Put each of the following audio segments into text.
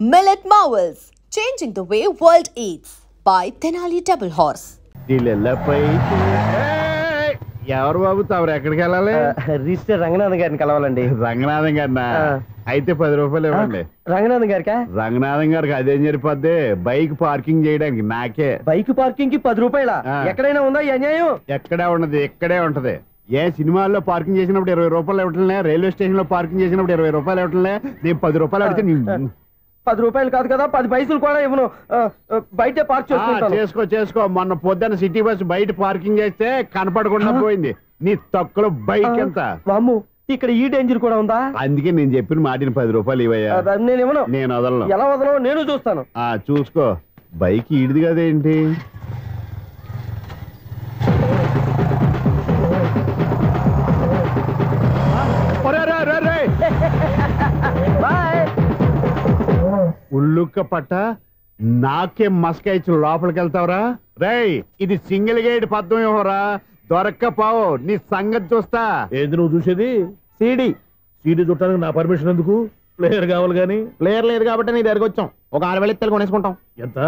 Millet Marvels, changing the way world eats by Tenali Double Horse. ఎవరు బాబు తమరు ఎక్కడికి వెళ్ళాలి? రిజిస్టర్ రంగనాథన్ గారిని కలవాలండి. రంగనాథం గారినా? అయితే 10 రూపాయలు ఇవ్వండి. రంగనాథన్ గారికా? రంగనాథం గారికి అదేం సరిపోద్ది, బైక్ పార్కింగ్ చేయడానికి. నాకే బైక్ పార్కింగ్ కి 10 రూపాయల? ఎక్కడైనా ఉందా ఈ అన్యాయం? ఎక్కడే ఉండదు, ఇక్కడే ఉంటది. ఏ సినిమాల్లో పార్కింగ్ చేసినప్పుడు 20 రూపాయలు ఇవ్వట్లే, రైల్వే స్టేషన్ లో పార్కింగ్ చేసినప్పుడు 20 రూపాయలు ఇవ్వట్లే. నేను 10 రూపాయలు అడిగితే 10 రూపాయలు కాదు కదా, 10 పైసలు కూడా ఇవ్వను. బయటే పార్క్ చేసుకో. మొన్న పొద్దున్న సిటీ బస్ బయట పార్కింగ్ చేస్తే కనపడకుండా పోయింది. నీ తక్కువ బైక్ ఎంత? మాము ఇక్కడ ఈ డేంజర్ కూడా ఉందా? అందుకే నేను చెప్పిన మాటిని 10 రూపాయలు ఇవ్వయ్యా. నేను ఇవ్వను. నేను వదలను. ఎలా వదలను? నేను చూస్తాను. చూసుకో. బైక్ ఈడిది కదేంటి? ఉల్లుక్క పట్ట నాకే మస్క ఇచ్చి లోపలికి వెళ్తావరా? రేయ్, ఇది సింగిల్ గేట్ పద్మం ఇవ్వరా, దొరక్కపోవు. నీ సంగతి చూస్తా. ఏంది నువ్వు చూసేది? సీడీ చుట్టానికి నా పర్మిషన్ ఎందుకు? ప్లేయర్ కావాలి గానీ. ప్లేయర్ లేదు కాబట్టి నీ దగ్గరకు వచ్చాం. ఒక 6,000 ఇత్తలు కొనేసుకుంటాం. ఎంత?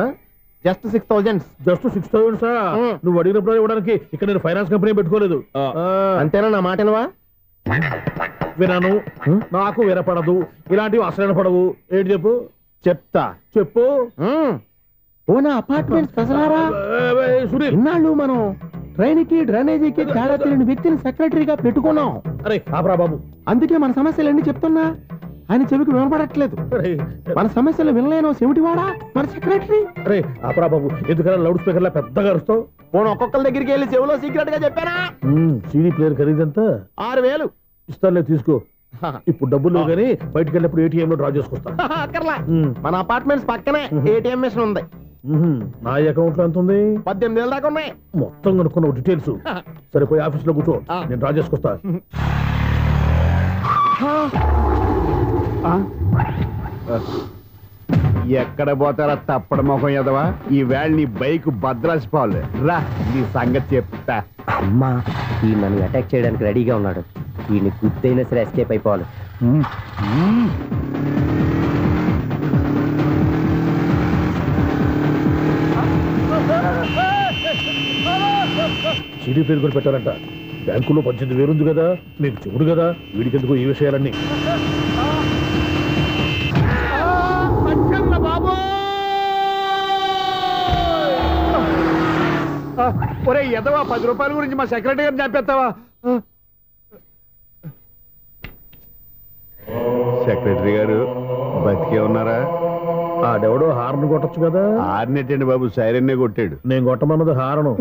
జస్ట్ 6,000. Just 6,000 sir? నువ్వు అడిగినప్పుడు ఇవ్వడానికి ఇక్కడ నేను ఫైనాన్స్ కంపెనీ పెట్టుకోలేదు. అంతేనా? నా మాటనువా? వినను, నాకు వినపడదు. ఇలాంటివి అసలు పడవు. ఏంటి చెప్పు? చెప్పు. ఓనా అపార్ట్మెంట్స్ ప్రజలారా, ఇన్నాళ్ళు మనం ట్రైన్ కి డ్రైనేజీకి తేడా తెలియని వ్యక్తిని సెక్రటరీగా పెట్టుకున్నాం. అరే ఆపరా బాబు. అందుకే మన సమస్యలన్నీ చెప్తున్నా ఆయన చెవికి వినపడట్లేదు. మన సమస్యలు వినలేనో చెవిటివాడా మన సెక్రటరీ. అరే ఆపరా బాబు, ఎందుకన్నా లౌడ్ స్పీకర్ లా పెద్దగా అరుస్తావు? పోను ఒక్కొక్కరి దగ్గరికి వెళ్ళి చెవిలో సీక్రెట్ గా చెప్పానా? CD player ఖరీదంతా 6,000. ఇస్తానులే, తీసుకో. ఇప్పుడు డబ్బులు కానీ బయటకు వెళ్ళినప్పుడు ఏటీఎం లో డ్రా చేసుకొస్తా. మన అపార్ట్మెంట్స్ పక్కనే ఏటీఎం మిషన్ ఉంది. నా అకౌంట్ లో ఎంత ఉంది? 18,000 దాకా ఉన్నాయి. మొత్తం కనుక్కున్నావు డీటెయిల్స్. సరిపోయి ఆఫీస్ లో కూర్చో, నేను డ్రా చేసుకొస్తా. ఎక్కడ పోతారా తప్పడ మొఖం ఎదవా? ఈ వేళ నీ బైక్ భద్రాసిపోవాలి. రా, నీ సంగతి చెప్తా. అమ్మా, ఈ నన్ను అటాక్ చేయడానికి రెడీగా ఉన్నాడు. ఈయన గుద్దైనా సరే ఎస్కేప్ అయిపోవాలి. సీడీ పేరు కూడా పెట్టారంట. బ్యాంకులో 18,000 ఉంది కదా, నీకు చెవుడు కదా, వీడికెందుకు ఈ విషయాలన్నీ? ఒరే ఎదవా, 10 రూపాయల గురించి మా సెక్రటరీ గారిని చంపేస్తావా? సెక్రటరీ గారు బతికే ఉన్నారా? ఆడెవడో హార్న్ కొట్టచ్చు కదా. హార్నెట్టండి బాబు, సైరన్నే కొట్టాడు. నేను కొట్టమన్నది హారను.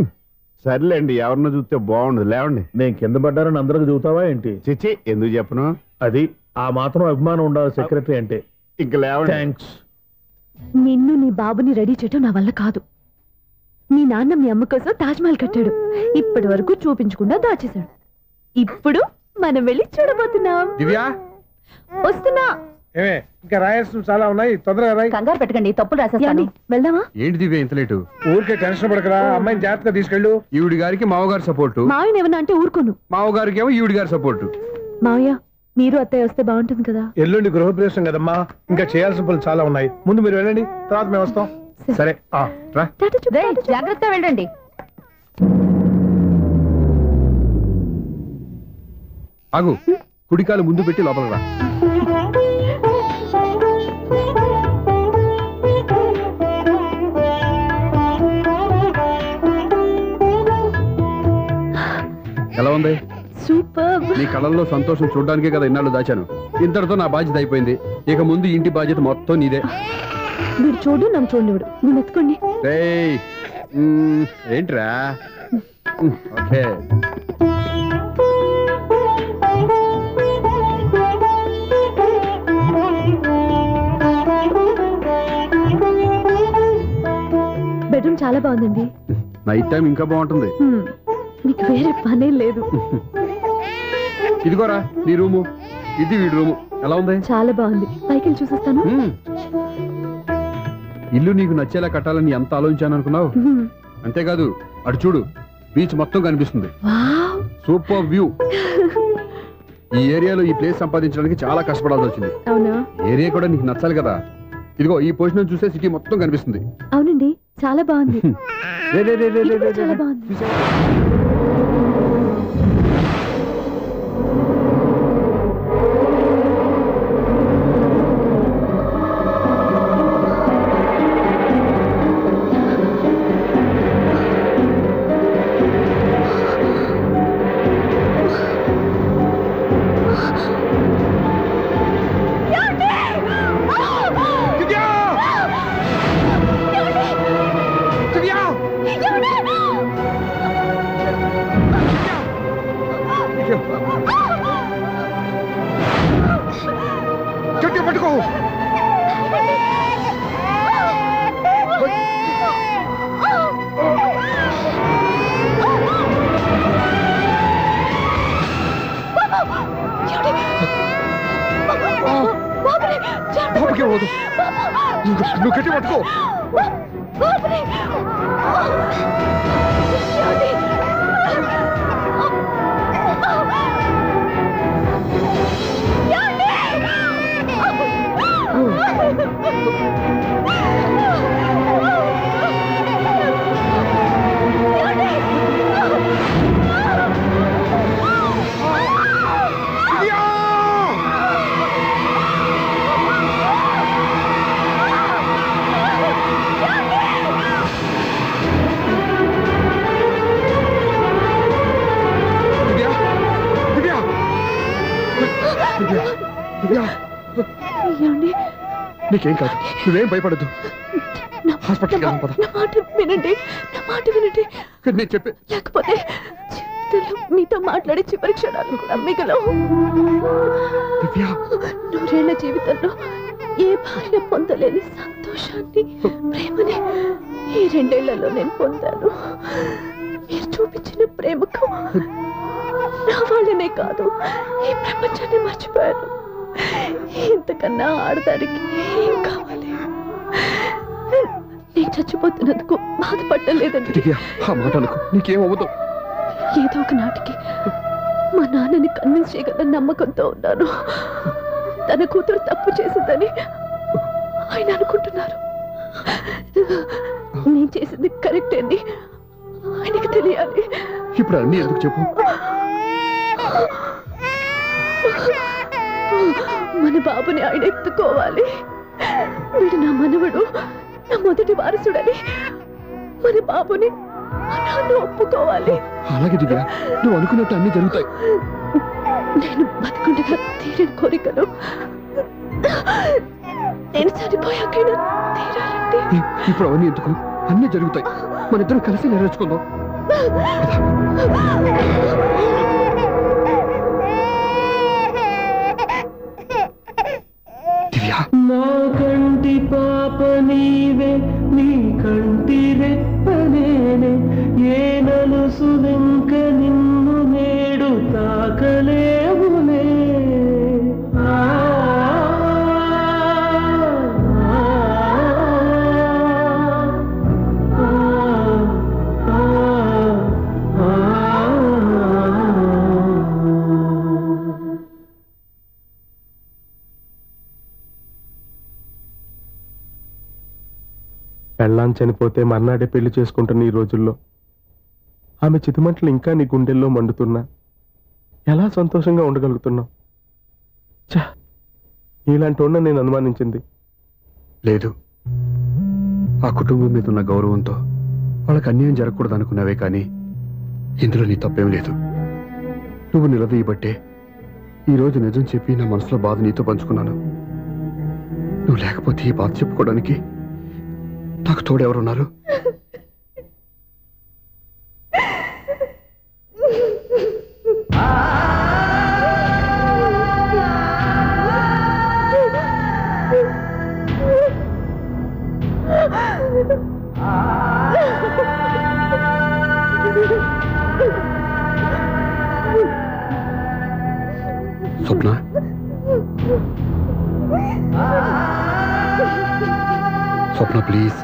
సర్లేండి, ఎవరినో చూస్తే బాగుండదు. లేవండి. నేను కింద పడ్డారని అందరికి చూతావా ఏంటి? చిచ్చి, ఎందుకు చెప్పను? అది ఆ మాత్రం అభిమానం ఉండాలి సెక్రటరీ అంటే. ఇంక లేవండి. థ్యాంక్స్. నిన్ను నీ బాబుని రెడీ చేయటం నా వల్ల కాదు. మీ నాన్న మీ అమ్మ కోసం తాజ్మహల్ కట్టాడు. ఇప్పటి వరకు చూపించకుండా దాచేశాడు. ఇప్పుడు మనం వెళ్ళి చూడబోతున్నాం. దివ్యా, వస్తున్నా. ఇంకా రాయాల్సిన చాలా ఉన్నాయి, తొందరగా రాయి. కంగారు పెట్టకండి, తప్పులు రాసేస్తాను. వెళ్దామా? ఏంటి దివ్య ఇంత లేటు? ఊరికే టెన్షన్ పడకరా, అమ్మాయిని జాగ్రత్తగా తీసుకెళ్ళు. ఈవిడి గారికి మావగారు సపోర్టు. మావయ్య ఏమన్నా అంటే ఊరుకోను. మావగారికి ఏమో ఈవిడి గారి సపోర్టు. మావయ్య, మీరు అత్తయ్య వస్తే బాగుంటుంది కదా. ఎల్లుండి గృహప్రవేశం కదమ్మా, ఇంకా చేయాల్సిన పనులు చాలా ఉన్నాయి. ముందు మీరు వెళ్ళండి, తర్వాత మేము వస్తాం. సరే రా. జాగ్రత్త వెళ్ళండి. ఆగు, కుడికాలు ముందు పెట్టి లోపలికి రా. ఎలా ఉంది? సూపర్. నీ కళ్ళల్లో సంతోషం చూడడానికే కదా ఇన్నాళ్ళు దాచాను. ఇంతటితో నా బాధ్యత అయిపోయింది. ఇక ముందు ఇంటి బాధ్యత మొత్తం నీదే. మీరు చూడు, నన్ను చూడనివాడు. నువ్వు ఎత్తుకోండి. ఏంట్రా? ఓకే. బెడ్రూమ్ చాలా బాగుందండి. నైట్ టైం ఇంకా బాగుంటుంది. నీకు వేరే పనే లేదు. ఇదిగోరా నీ రూము, ఇది వీడి రూము. ఎలా ఉంది? చాలా బాగుంది. పైకి చూసేస్తాను. ఇల్లు నీకు నచ్చేలా కట్టాలని ఎంత ఆలోచించాను అనుకున్నావు? అంతేకాదు, అటు చూడు, బీచ్ మొత్తం కనిపిస్తుంది. Super view. ఈ ఏరియాలో ఈ ప్లేస్ సంపాదించడానికి చాలా కష్టపడాల్సి వచ్చింది. అవునా? ఏరియా కూడా నీకు నచ్చాలి కదా. ఇదిగో ఈ పొజిషన్ చూస్తే సిటీ మొత్తం కనిపిస్తుంది. అవునండి, చాలా బాగుంది. రే, రే, రే, రే, రే, రే, చాలా రే. బాగుంది. గట్టిగా పట్టుకో. బాబుకి పోదు. నువ్వు గట్టి పట్టుకో. నీకేం కాదు, నువ్వేం భయపడద్దు. హాస్పిటల్కి వెళ్దాం పద. నా మాట వినండి, నా మాట వినండి. నేను చెప్పే లేకపోతే జీవితంలో మీతో మాట్లాడే చివరి క్షణాలు కూడా మిగలవు. నూరేళ్ల జీవితంలో ఏ భార్య పొందలేని సంతోషాన్ని, ప్రేమని ఈ 2 ఏళ్లలో నేను పొందాను. మీరు చూపించిన ప్రేమకు నా వాళ్ళనే కాదు, ఈ ప్రపంచాన్ని మర్చిపోయాను. ఇంతకన్నా ఆడదానికి ఏం కావాలి? నేను చచ్చిపోతున్నందుకు బాధపడలేదండి. ఆ మాట అనుకో, నీకేం అవ్వదు. ఏదో ఒక నాటికి మా నాన్నని కన్విన్స్ చేయగల నమ్మకంతో ఉన్నాను. తన కూతురు తప్పు చేసిందని ఆయన అనుకుంటున్నారు. నేను చేసింది కరెక్ట్ అని ఆయనకి తెలియాలి. ఇప్పుడు అన్నీ ఎందుకు చెప్పు. మన బాబుని ఆయన ఎత్తుకోవాలి. వీడు నా మనవడు, నా మొదటి వారసుడని మన బాబుని మా నాన్న ఒప్పుకోవాలి. అలాగే దివ్య, నువ్వు అనుకున్నట్టు అన్ని జరుగుతాయి. నేను బతుకుండగా తీరని కోరికలు నేను చనిపోయాకైనా తీరాలండి. ఇప్పుడు అవన్నీ ఎందుకు, అన్నీ జరుగుతాయి. మన ఇద్దరం కలిసి నెరవేర్చుకుందాం. నా కంటి పాప నీవే, నీ కంటి రెప్పనేనే, ఏ నలుసులింక నిన్ను నేడు తాకలేవులే. పెళ్ళాం చనిపోతే మర్నాడే పెళ్లి చేసుకుంటున్న ఈ రోజుల్లో ఆమె చితిమంటలు ఇంకా నీ గుండెల్లో మండుతున్నా ఎలా సంతోషంగా ఉండగలుగుతున్నావు? చా, ఇలాంటి ఉన్న నేను అనుమానించింది లేదు. ఆ కుటుంబం మీద ఉన్న గౌరవంతో వాళ్ళకి అన్యాయం జరగకూడదు అనుకున్నావే, కానీ ఇందులో నీ తప్పేం లేదు. నువ్వు నిలదీయబట్టే ఈరోజు నిజం చెప్పి నా మనసులో బాధ నీతో పంచుకున్నాను. నువ్వు లేకపోతే ఈ బాధ చెప్పుకోవడానికి నాకు తోడెవరున్నారు? స్వప్న, స్వప్న ప్లీజ్.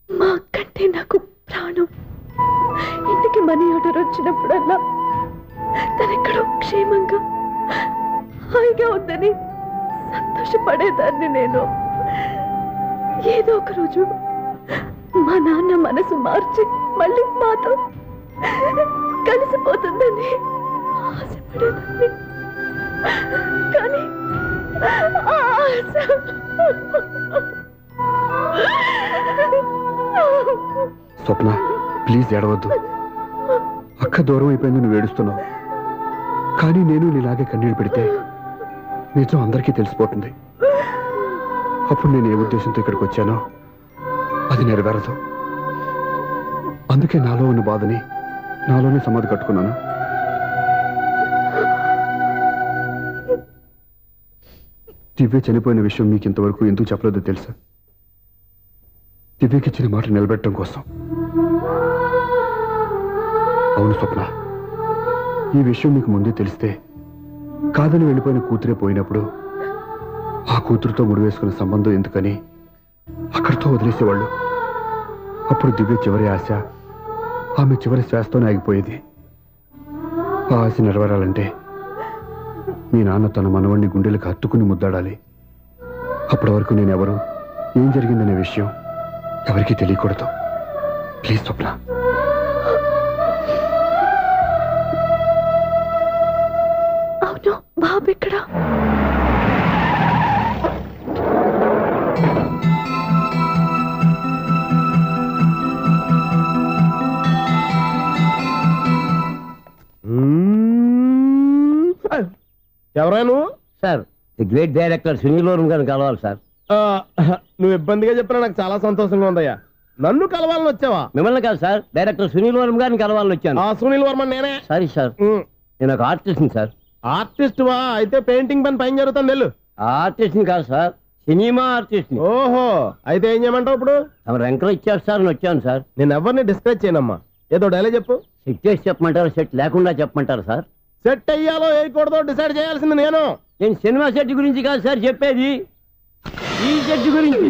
మా కంటే నాకు ప్రాణం. ఇంటికి మనీ ఆర్డర్ వచ్చినప్పుడల్లా హాయిగా ఉందని సంతోషపడేదాన్ని నేను. ఏదో ఒక రోజు మా నాన్న మనసు మార్చి మళ్ళీ మాతో కలిసిపోతుందని ఆశపడేదాన్ని. కానీ ఆ ఆశ స్వప్న, ప్లీజ్ ఏడవద్దు. అక్క దూరం అయిపోయింది, నువ్వు ఏడుస్తున్నావు. కానీ నేను నీలాగే కన్నీళ్ళు పెడితే నిజం అందరికీ తెలిసిపోతుంది. అప్పుడు నేను ఏ ఉద్దేశంతో ఇక్కడికి వచ్చానో అది నెరవేరదు. అందుకే నాలో ఉన్న బాధని నాలోనే సమాధి కట్టుకున్నాను. దివ్య చనిపోయిన విషయం మీకు ఇంతవరకు ఎందుకు చెప్పలేదో తెలుసా? దివ్యకి ఇచ్చిన మాట నిలబెట్టడం కోసం. అవును స్వప్న, ఈ విషయం మీకు ముందే తెలిస్తే కాదని వెళ్ళిపోయిన కూతురే పోయినప్పుడు ఆ కూతురుతో ముడివేసుకున్న సంబంధం ఎందుకని అక్కడితో వదిలేసేవాళ్ళు. అప్పుడు దివ్య చివరి ఆశ ఆమె చివరి శ్వాసతోనే ఆగిపోయేది. ఆ ఆశ నెరవేరాలంటే మీ నాన్న తన మనవణ్ణి గుండెలకు హత్తుకుని ముద్దాడాలి. అప్పటి వరకు నేనెవరు, ఏం జరిగిందనే విషయం ఎవరికీ తెలియకూడదు. ప్లీజ్ స్వప్న. అవును, బాబు ఎక్కడ? ఎవరాను sir? The great director Sunil Varma గారిని కలవాలి సార్. నువ్వు ఇబ్బందిగా చెప్పినా నాకు చాలా సంతోషంగా ఉందయ్యా. నన్ను కలవాలని వచ్చావా? మిమ్మల్ని కాదు సార్, డైరెక్టర్ సునీల్ వర్మ గారిని కలవాలని వచ్చాను. సునీల్ వర్మ నేనే. సారీ సార్, నేను ఒక ఆర్టిస్ట్ని సార్. ఆర్టిస్ట్ వా? అయితే పెయింటింగ్ పైన జరుగుతుంది వెళ్ళు. ఆర్టిస్ట్ని కాదు సార్, సినిమా ఆర్టిస్ట్ని. ఓహో, అయితే ఏం చేయమంటావు ఇప్పుడు? తమ ఎంకరేజ్ ఇచ్చారు సార్, నేను వచ్చాను సార్. నేను ఎవరిని డిస్కరేజ్ చేయనమ్మా. ఏదో డైలాగ్ చెప్పు. సెట్ చేసి చెప్పమంటారు, సెట్ లేకుండా చెప్పమంటారు సార్? సెట్ అయ్యాలో వేయకూడదో డిసైడ్ చేయాల్సింది నేను. నేను సినిమా సెట్ గురించి కాదు సార్ చెప్పేది, ఈ సెట్ గురించి.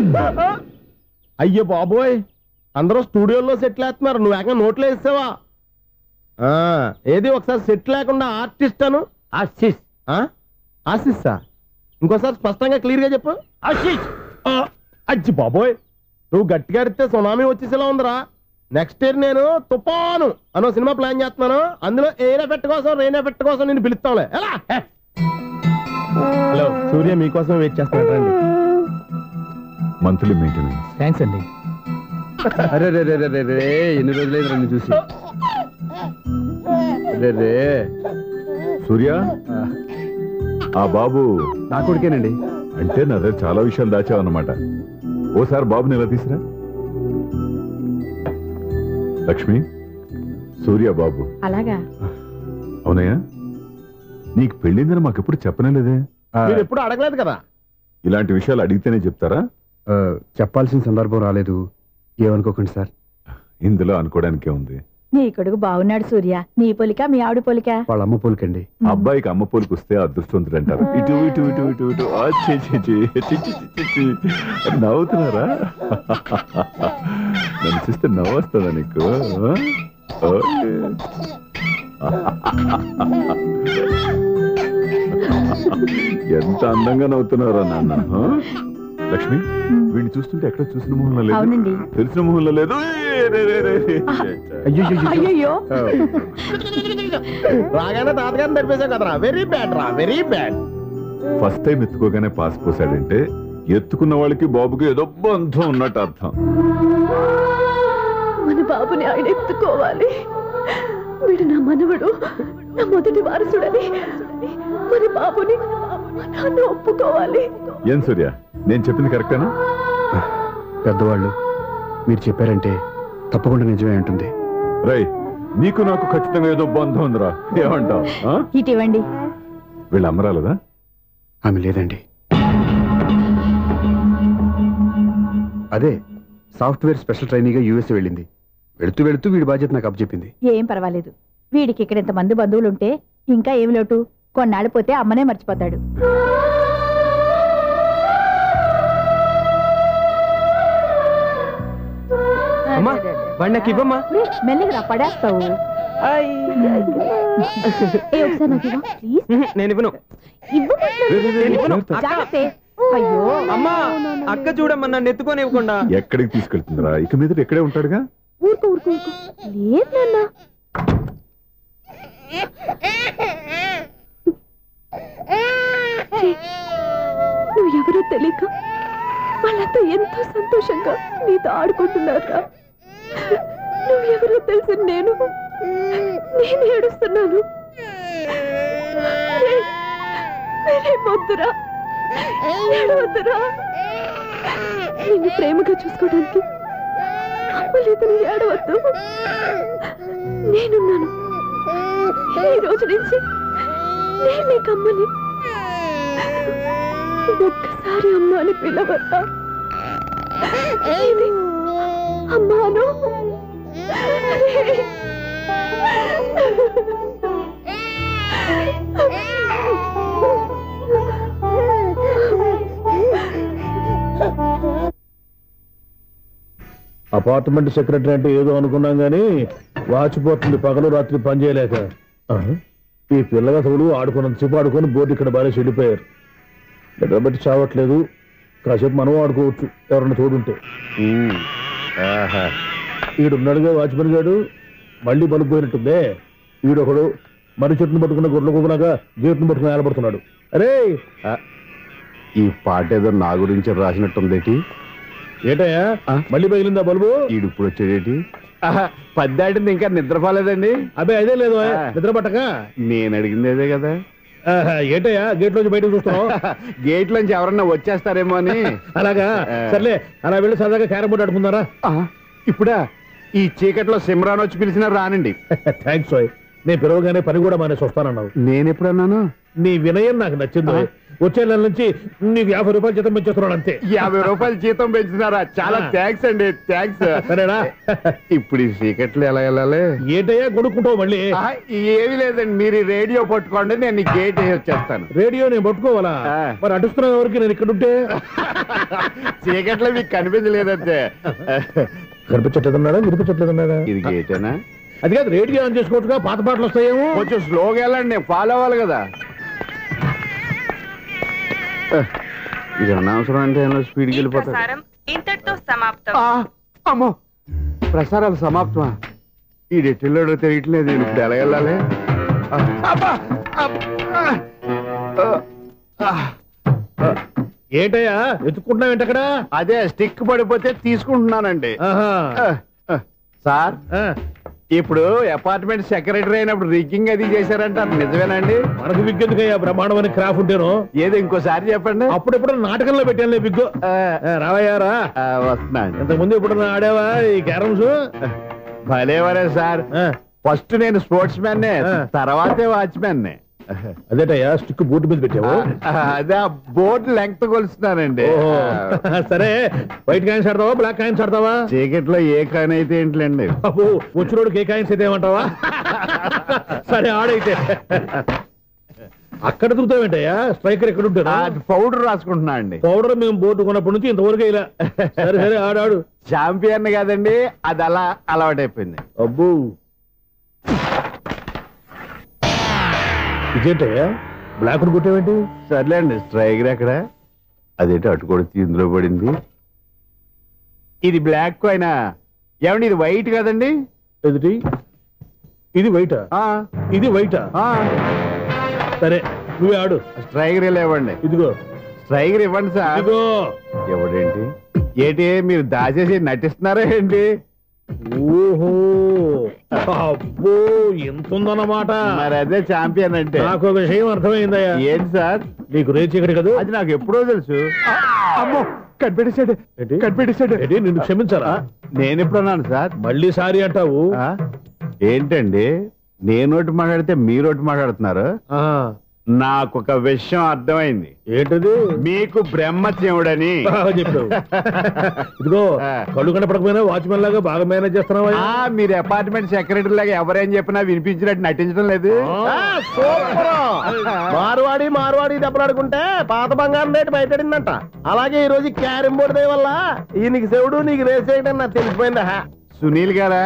అయ్యో బాబోయ్, అందరూ స్టూడియోలో సెట్లు వేస్తున్నారు, నువ్వు ఏకంగా నోట్లో వేస్తావా? ఏది ఒకసారి సెట్ లేకుండా ఆర్టిస్ట్ అను. ఆర్టిస్ట్. ఆశిస్సా? ఇంకోసారి స్పష్టంగా క్లియర్ గా చెప్పు. ఆర్టిస్ట్. అజ్జి బాబోయ్, నువ్వు గట్టిగా అడిగితే సునామీ వచ్చేసేలా ఉందిరా. నెక్స్ట్ ఇయర్ నేను తుఫాను అనో సినిమా ప్లాన్ చేస్తున్నాను. అందులో ఎయిర్ ఎఫెక్ట్ కోసం, రెయిన్ ఎఫెక్ట్ కోసం నేను పిలుస్తాంలే. ఎలా? హలో, సూర్య మీకోసం వెయిట్ చేస్తున్నాడు, రండి. Monthly maintenance. థ్యాంక్స్ అండి. అరే రే రే రే రే, ఎన్ని రోజులైంది రండి చూసి. రే రే సూర్య, ఆ బాబు నా కొడుకేనండి. అంటే నా దగ్గర చాలా విషయాలు దాచావన్నమాట. ఓసారి బాబుని ఎలా తీసురా. లక్ష్మి, సూర్య బాబు. అలాగా? అవునయ్యా, నీకు పెళ్ళిందని మాకెప్పుడు చెప్పనేలేదే. మీరు ఎప్పుడు అడగలేదు కదా. ఇలాంటి విషయాలు అడిగితేనే చెప్తారా? చెప్పాల్సిన సందర్భం రాలేదు, ఏమనుకోకండి సార్. ఇందులో అనుకోవడానికే ఉంది. నీ కొడుకు బాగున్నాడు సూర్య. నీ పోలిక మీ ఆవిడ పోలిక? వాళ్ళ అమ్మ పోలికండి. అబ్బాయికి అమ్మ పోలికి వస్తే అదృష్టవంతుడు అంటారు. ఇటు ఇటు ఇటు ఇటు ఇటు నవ్వుతున్నారా? నన్ను చూస్తే నవ్వు వస్తుందా నీకు? ఎంత అందంగా నవ్వుతున్నారా నాన్న. లక్ష్మి, వీడిని చూస్తుంటే ఎక్కడ చూసిన మొహంలో లేదు, తెలిసిన మొహంలో లేదు. అయ్యో, రాగానే తాతగారిని నడిపేశావు కదరా. వెరీ బ్యాడ్ రా, వెరీ బ్యాడ్. ఫస్ట్ టైం ఎత్తుకోగానే పాస్ పోసాడంటే ఎత్తుకున్న వాళ్ళకి బాబుకి ఏదో బంధం ఉన్నట్టు అర్థం. మన బాబుని ఆయన ఎత్తుకోవాలి. వీడు నా మనవడు, నా మొదటి వారసుడని మన బాబుని నాన్న ఒప్పుకోవాలి. ఏం సూర్య, నేను చెప్పింది కరెక్టేనా? పెద్దవాళ్ళు మీరు చెప్పారంటే తప్పకుండా నిజమే ఉంటుంది. రై, నీకు నాకు ఖచ్చితంగా ఏదో బంధం ఉందిరా, ఏమంటావు? ఇటివ్వండి. వీళ్ళు అమ్మరాలదా? ఆమె లేదండి. అదే సాఫ్ట్వేర్ స్పెషల్ ట్రైనీగా యూఎస్ వెళ్ళింది. వెళుతూ వెళుతూ వీడి బాధ్యత నాకు అప్పచెప్పింది. ఏం పర్వాలేదు, వీడికి ఇక్కడ ఇంతమంది బంధువులుంటే ఇంకా ఏమి లోటు. కొన్నాళ్ళు పోతే అమ్మనే మర్చిపోతాడు. మెల్లిగా పడేస్తావు. ఒకసారి నాకు ఇవ్వ, ప్లీజ్. నేను ఇవ్వను. అయ్యో అమ్మా, అక్క చూడమ్మా, నన్ను ఎత్తుకొని ఇవ్వకుండా. ఎక్కడికి తీసుకెళ్తుందిరా? ఇక మీద ఇక్కడే ఉంటాడుగా. ఊరుకో ఊరుకో ఊరుకో. లేదు నాన్న. నువ్వు ఎవరో తెలియక వాళ్ళంతా ఎంతో సంతోషంగా నీతో ఆడుకుంటున్నారా? నువ్వెవరో తెలిసి నేను ఏడుస్తున్నాను. వద్దురా, ఏడవద్దురా. నిన్ను ప్రేమగా చూసుకోవడానికి అమ్మలేదు, నువ్వు ఏడవద్దు. నేనున్నాను. ఈ రోజు నుంచి నేను నీకు అమ్మని. ఒక్కసారి అమ్మ అని పిలవద్దా? అమ్మాను. అపార్ట్మెంట్ సెక్రటరీ అంటే ఏదో అనుకున్నాం గానీ వాచిపోతుంది పగలు రాత్రి పని చేయలేక. ఈ పిల్లగా తోడు ఆడుకున్నంతసేపు ఆడుకొని బోర్డు ఇక్కడ బాగా చెడిపోయారు. నిద్రబట్టి చావట్లేదు. కాసేపు మనం ఆడుకోవచ్చు ఎవరన్నా తోడుంటే. ఈడున్నాడుగా వాచ్మెన్ గాడు, మళ్ళీ బలుపు పోయినట్టుందే. ఈడొకడు మరి చెట్టును పట్టుకున్న గుడ్ల కుక్కలాగా గేట్ను పట్టుకుని ఏలబడుతున్నాడు. అరే, ఈ పాట ఏదో నా గురించి రాసినట్టుందేటి. ఏటయ్యా మళ్ళీ పగిలిందా బల్బు? ఈడు ఇప్పుడు వచ్చేదేటి? పద్దాటింది ఇంకా నిద్రపోలేదండి. అదే అదే లేదు నిద్ర పట్టక. నేను అడిగింది అదే కదా. ఏటయ్యా గేట్ లోంచి బయటకు చూస్తున్నావు? గేట్ లోంచి ఎవరన్నా వచ్చేస్తారేమో అని. అలాగా, సర్లే అలా వెళ్ళి సరదాగా క్యారం బోర్డు ఆడుకుందారా? ఇప్పుడా? ఈ చీకట్లో సిమ్రాన్ వచ్చి పిలిచినా రానండి. థ్యాంక్స్. నేను పిలవగానే పని కూడా మానేసి వస్తానన్నావు. నేను ఎప్పుడన్నాను? నీ వినయం నాకు నచ్చింది. వచ్చే నెల నుంచి నీకు 50 రూపాయలు జీతం పెంచేస్తున్నాడు అంతే. 50 రూపాయలు జీతం పెంచుతున్నారా? చాలా థ్యాంక్స్ అండి, థ్యాంక్స్. సరేనా? ఇప్పుడు ఈ చీకట్లు ఎలా వెళ్ళాలి? ఏంటయ్యా కొనుక్కుంటావు మళ్ళీ? ఏమీ లేదండి, మీరు ఈ రేడియో పట్టుకోండి, నేను ఈ గేట్ వేసి వచ్చేస్తాను. రేడియో నేను పట్టుకోవాలా? మరి అడుస్తున్న వరకు నేను ఇక్కడ ఉంటే చీకట్లో మీకు కనిపించలేదంటే. కనిపించట్లేదన్నాడా వినిపించట్లేదన్నాడా? ఇది గేటేనా? అది కాదు, రేడియో ఆన్ చేసుకోవచ్చుగా, పాత పాటలు వస్తాయేమో. కొంచెం స్లోగా వెళ్ళండి, నేను ఫాలో అవ్వాలి కదా. ఇది అనవసరం అంటే స్పీడ్కి వెళ్ళిపోతాడు. ఇంతటితో సమాప్తం. అమ్మో, ప్రసారాలు సమాప్తమా? ఈ డెట్టిల్లోడో తెలియట్లేదు. ఇప్పుడు ఎలా వెళ్ళాలి? ఏంటయ్యా ఎత్తుకుంటున్నావు ఏంటక్కడ? అదే స్టిక్ పడిపోతే తీసుకుంటున్నానండి. సార్, ఇప్పుడు అపార్ట్మెంట్ సెక్రటరీ అయినప్పుడు రిగ్గింగ్ అది చేశారంట, నిజమేనండి? మనకు విగ్ ఎందుకయ్యా, బ్రహ్మాండమని క్రాఫ్ ఉంటేను. ఏదో ఇంకోసారి చెప్పండి. అప్పుడెప్పుడు నాటకంలో పెట్టాను బిగ్గు. రావయ్యారా? వస్తున్నా. ఇంతకుముందు ఎప్పుడు ఆడావా ఈ క్యారమ్స్? భలేవరే సార్. ఫస్ట్ నేను స్పోర్ట్స్ మ్యాన్, తర్వాతే వాచ్మెన్. అదేటయ్యా స్టిక్ బోర్డు మీద పెట్టావు? అదే బోర్డు లెంగ్త్ కొలుస్తున్నానండి. సరే, వైట్ కాయిన్స్ ఆడతావా బ్లాక్ కాయిన్స్ ఆడతావా? చీకట్ లో ఏ కాయిన్ అయితే ఏంటండి? వచ్చినోడికి ఏ కాయిన్స్ అయితే ఏమంటావా? సరే ఆడైతే. అక్కడ దిగుతావేంటయ్యా? స్ట్రైకర్ ఎక్కడ ఉంటారా? పౌడర్ రాసుకుంటున్నా అండి. పౌడర్ మేము బోర్డు కొన్నప్పటి నుంచి ఇంతవరకు ఇలా. సరే సరే ఆడాడు. ఛాంపియన్ కాదండి, అది అలా అలవాటైపోయింది. అబ్బో, ఇదేంటయ్యా బ్లాక్ కొట్టేవేంటి? సర్లే అండి, స్ట్రైకర్ ఎక్కడ? అదేంటి అటు కొడితే ఇందులో పడింది. ఇది బ్లాక్ కాయిన్. ఏమండి ఇది వైట్ కదండి? ఎదుటి ఇది వైటా? ఇది వైటా? సరే నువ్వే ఆడు. స్ట్రైకర్ ఇలా ఇవ్వండి. ఇదిగో స్ట్రైకర్ ఇవ్వండి సార్. ఇదిగో. ఎవడేంటి? ఏంటి మీరు దాచేసి నటిస్తున్నారా ఏంటి? ఓహో, అబ్బో ఎంత ఉందన్నమాట. మరి అదే ఛాంపియన్ అంటే. నాకు ఒక విషయం అర్థమైందయ్యా. ఏంటి సార్? నీకు రేచి ఇక్కడ కదా? అది నాకు ఎప్పుడో తెలుసు. అమ్మో, కనిపెట్టేశాడు. కనిపెట్టేశాడు. నిన్ను క్షమించాలా? నేను ఎప్పుడన్నాను సార్? మళ్ళీ సారీ అంటావు ఏంటండి? నేనోటి మాట్లాడితే మీరోటి మాట్లాడుతున్నారు. నాకు ఒక విషయం అర్థమైంది. ఏంటది? మీకు బ్రహ్మత్యముడని చెప్పావు. ఇదిగో, కళ్ళు కనపడకపోయినా వాచ్మెన్ లాగా బాగా మేనేజ్ చేస్తున్నావా? మీరు అపార్ట్మెంట్ సెక్రటరీ లాగా ఎవరేం చెప్పినా వినిపించినట్టు నటించడం లేదు. మార్వాడి మార్వాడి దెబ్బలాడుకుంటే పాత బంగారం రేటు బయటడిందంట. అలాగే ఈ రోజు క్యారం బోర్డు వల్ల ఈయనకి శివుడు నీకు రేసేయడం నాకు తెలిసిపోయిందా? సునీల్ గారా,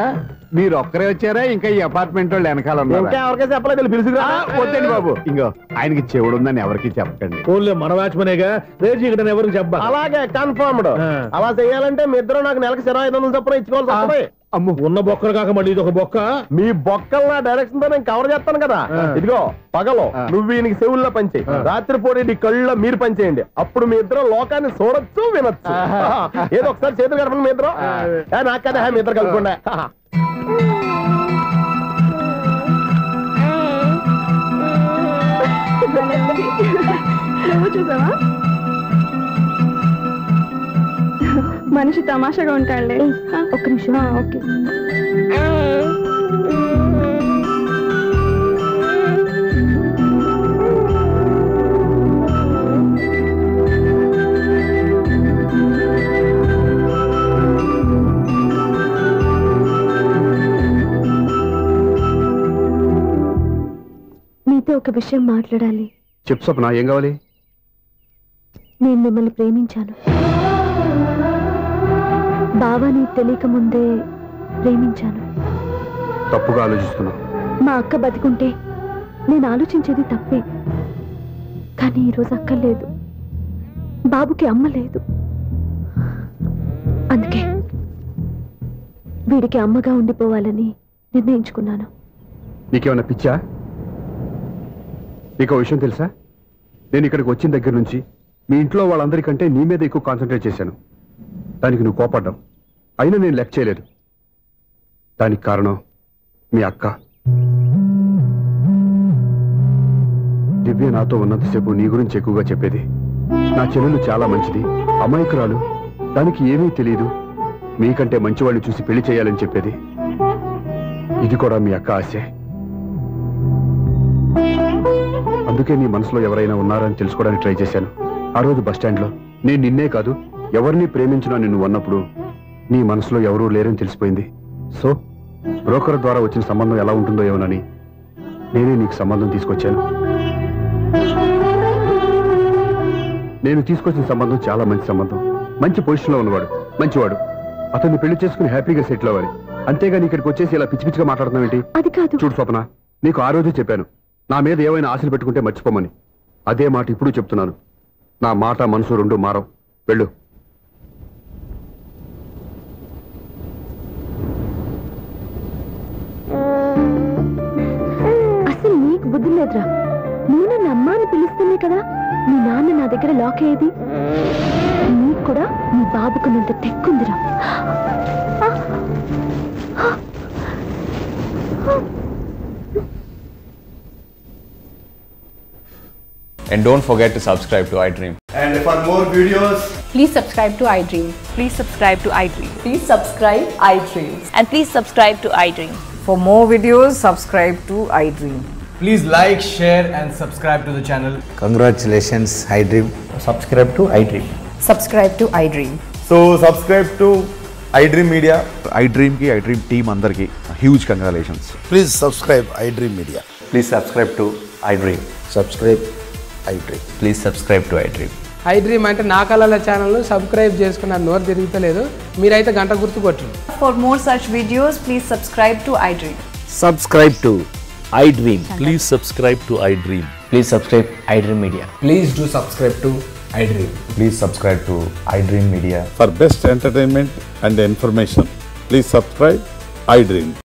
మీరు ఒక్కరే వచ్చారా ఇంకా ఈ అపార్ట్మెంట్ వాళ్ళు వెనకాల ఇంకా ఎవరికైనా చెప్పలేదు, పిలుచుకురా. వద్దండి బాబు, ఇంకో ఆయనకి చెవుడు ఉందని ఎవరికి చెప్పకండి. ఓన్లీ మన వాచ్మనేగా, రేపు ఇక్కడ ఎవరికి చెప్పా. అలాగే కన్ఫర్మ్డ్. అలా చేయాలంటే మీ ఇద్దరు నాకు నెలకు 2500 చొప్పున ఇచ్చుకోవాల్సి వస్తుంది. అమ్ము, ఉన్న బొక్కలు కాక మళ్ళీ ఇది ఒక బొక్క. మీ బొక్కల డైరెక్షన్ తో నేను కవర్ చేస్తాను కదా. ఇదిగో పగలు నువ్వు ఈయనకి చెవుల్లో పంచే, రాత్రి పూట నీ కళ్ళలో మీరు పనిచేయండి. అప్పుడు మీ ఇద్దరు లోకాన్ని చూడొచ్చు, వినొచ్చు. ఏదో ఒకసారి చేతులు కలపండి మీ ఇద్దరు. నాకు కదా మీ ఇద్దరు కలుపుకుండా. చూసావా మనిషి తమాషాగా ఉంటాడులే. ఒక్క నిమిషం. ఓకే. మీతో ఒక విషయం మాట్లాడాలి. చెప్పు స్వప్న, ఏం కావాలి? నేను మిమ్మల్ని ప్రేమించాను. బావని తెలియక ముందే ప్రేమించాను. తప్పుగా ఆలోచిస్తున్నా. మా అక్క బతికుంటే నేను ఆలోచించేది తప్పే. కానీ ఈరోజు అక్క లేదు, బాబుకి అమ్మ లేదు. అందుకే వీడికి అమ్మగా ఉండిపోవాలని నిర్ణయించుకున్నాను. నీకేమన్నా పిచ్చా? నీకు విషయం తెలుసా? నేను ఇక్కడికి వచ్చిన దగ్గర నుంచి మీ ఇంట్లో వాళ్ళందరికంటే నీ మీద ఎక్కువ కాన్సన్ట్రేట్ చేశాను. దానికి నువ్వు కోపడ్డావు, అయినా నేను లెక్క చేయలేదు. దానికి కారణం మీ అక్క. దివ్య నాతో ఉన్నంతసేపు నీ గురించి ఎక్కువగా చెప్పేది. నా చెల్లెలు చాలా మంచిది, అమాయకురాలు, దానికి ఏమీ తెలియదు, మీకంటే మంచివాళ్ళని చూసి పెళ్లి చేయాలని చెప్పేది. ఇది కూడా మీ అక్క ఆశే. అందుకే నీ మనసులో ఎవరైనా ఉన్నారని తెలుసుకోవడానికి ట్రై చేశాను. ఆ రోజు బస్టాండ్లో నేను నిన్నే కాదు ఎవరిని ప్రేమించినా నిన్ను అన్నప్పుడు నీ మనసులో ఎవరూ లేరని తెలిసిపోయింది. సో బ్రోకర్ ద్వారా వచ్చిన సంబంధం ఎలా ఉంటుందో ఏమోనని నేనే నీకు సంబంధం తీసుకొచ్చాను. నేను తీసుకొచ్చిన సంబంధం చాలా మంచి సంబంధం. మంచి పొజిషన్లో ఉన్నవాడు, మంచివాడు. అతన్ని పెళ్లి చేసుకుని హ్యాపీగా సెటిల్ అవ్వాలి. అంతేగాని ఇక్కడికి వచ్చేసి ఇలా పిచ్చి పిచ్చిగా మాట్లాడుతున్నావేంటి? అది కాదు. చూడు స్వప్న, నీకు ఆ రోజే చెప్పాను, నా మీద ఏమైనా ఆశలు పెట్టుకుంటే మర్చిపోమని. అదే మాట ఇప్పుడు చెప్తున్నాను. నా మాట మనసు రెండు మారవు. వెళ్ళు. అసలు నీకు బుద్ధి లేదురా. నువ్వు నన్ను అమ్మ అని పిలుస్తుంది కదా, మీ నాన్న నా దగ్గర లాక్ అయ్యేది. నీకు కూడా నీ బాబుకున్నంత తెక్కుందిరా. And don't forget to subscribe to iDream. And for more videos, please subscribe to iDream. Please subscribe to iDream. Please subscribe iDream. And please subscribe to iDream. For more videos, subscribe to iDream. please like, share and subscribe to the channel. Congratulations, iDream. Subscribe to iDream. Subscribe to iDream. So subscribe to iDream Media. iDream ki iDream team andarki huge congratulations. Please subscribe iDream Media. Please subscribe to iDream. Subscribe iDream. Please subscribe to iDream. iDream అంటే నా కళల channel subscribe చేసుకున్న నోరు తిరుగుతలేదు. మీరైతే గంట గుర్తు కొట్టండి. For more such videos, please subscribe to iDream. Subscribe to iDream. Please subscribe to iDream. Please subscribe iDream Media. Please do subscribe to iDream. Please subscribe to iDream Media. For best entertainment and information, please subscribe iDream.